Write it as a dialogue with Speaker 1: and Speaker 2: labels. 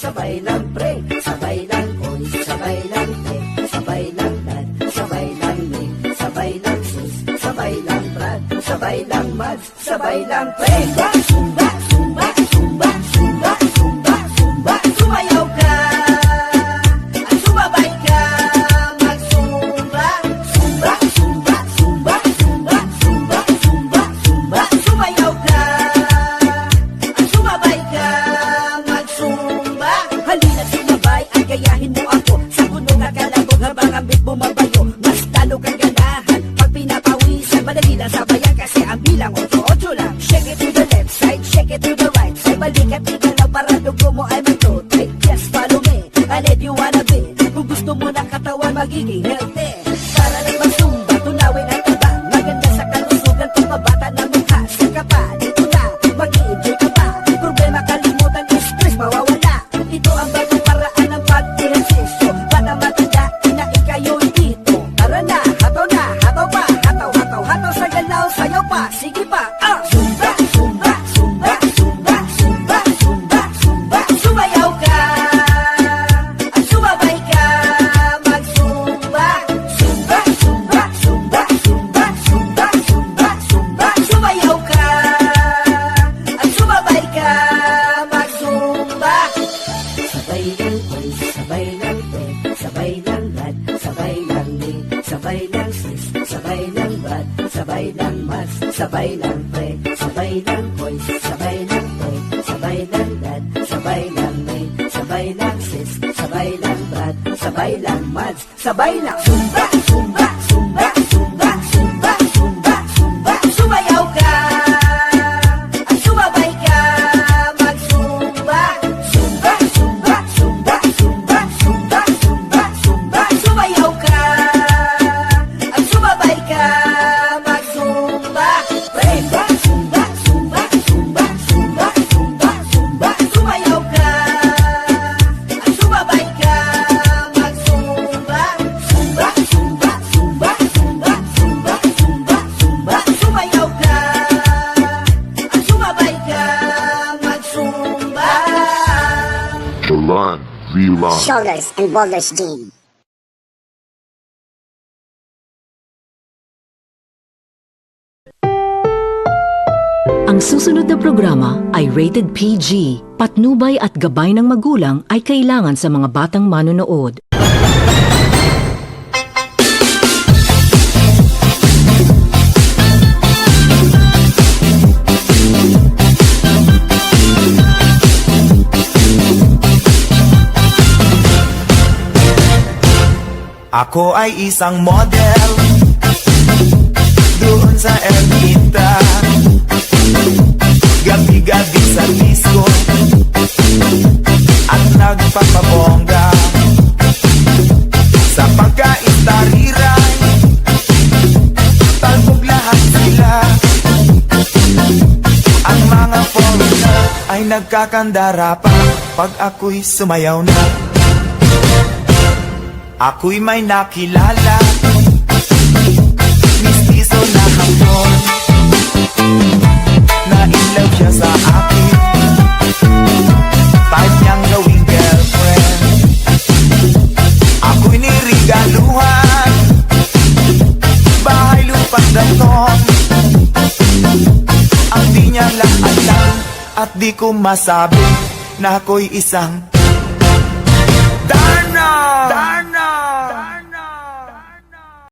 Speaker 1: sabay lang pre, sabay lang koy, sabay lang te, sabay lang dad, sabay lang me, sabay lang sis, sabay lang brad, sabay lang mads, sabay lang pre. Zumba, zumba, zumba, zumba, zumba, zumba, sumayaw ka at sumabay ka mag-zumba. Zumba, zumba, zumba, zumba, zumba, zumba, zumba, sumayaw ka at sumabay ka mag-zumba. Halina sumabay at gayahin mo ako sa puno na kalabog habang ang beat bumabayo. Mas lalo kang ganahan pag pinapawisan. Madali lang sabayan kasi ang bilang 8-8 lang. Shake it to the left side, shake it to the right side. Balik at igalaw para dugo mo ay mag-rotate. Just follow me, and if you wanna be, kung gusto mo na katawan magiging healthy. Para lang mag-zumba, tunawin ang taba. Maganda sa kalusugan, pagpabata na mukha. Saka pa, dito na, mag-i-enjoy ka pa. Problema kalimutan, stress mawawala. Ito ang bagong paraan ng pag-ehersisyo. Bata matanda, inain kayo'y dito. Tara na, hataw pa. Hataw sa galaw, sayaw pa. Sige pa, Zumba, zumba, zumba, zumba, zumba, zumba, zumba. Sumayaw ka at sumabay ka mag-zumba. Zumba, zumba, zumba, zumba, zumba, zumba, zumba. Sumayaw ka at sumabay ka mag-zumba. Sabay lang koy, sabay lang te, sabay lang dad, sabay lang me, sabay lang sis, sabay lang brad, sabay lang mads, sabay lang pre, sabay lang koy, sabay lang te, sabay lang dad, sabay lang me, sabay lang sis, sabay lang brad, sabay lang mads, sabay lang zumba, zumba, zumba, zumba, zumba, zumba, zumba. Sumayaw ka at sumabay ka mag-zumba. Zumba, zumba, zumba, zumba, zumba, zumba, zumba. Sumayaw ka at sumabay ka mag-zumba. Zumba, zumba, zumba, zumba, zumba, zumba, zumba. Sumayaw ka at sumabay ka mag-zumba. Zumba, zumba, zumba, zumba, zumba, zumba, zumba. Sumayaw ka at sumabay ka mag-zumba.
Speaker 2: Jalan Zilan.
Speaker 3: Shoulders and boulders gene.
Speaker 4: Ang susunod na programa ay rated PG. Patnubay at gabay ng magulang ay kailangan sa mga batang manonood.
Speaker 5: Ako ay isang model doon sa Ermita, gabi-gabi sa disco at nagpapabongga sa pagkaistariray. Talbog lahat sila, ang mga foreigner ay nagkakandara pa pag ako'y sumayaw na. Ako'y may nakilala, mistiso na hapon, na-inlove siya sa akin, type niyang gawing girlfriend. Ako'y nirigaluhan, bahay lupang danton, ang di niya lang alam at di ko masabi na ako'y isang Darna!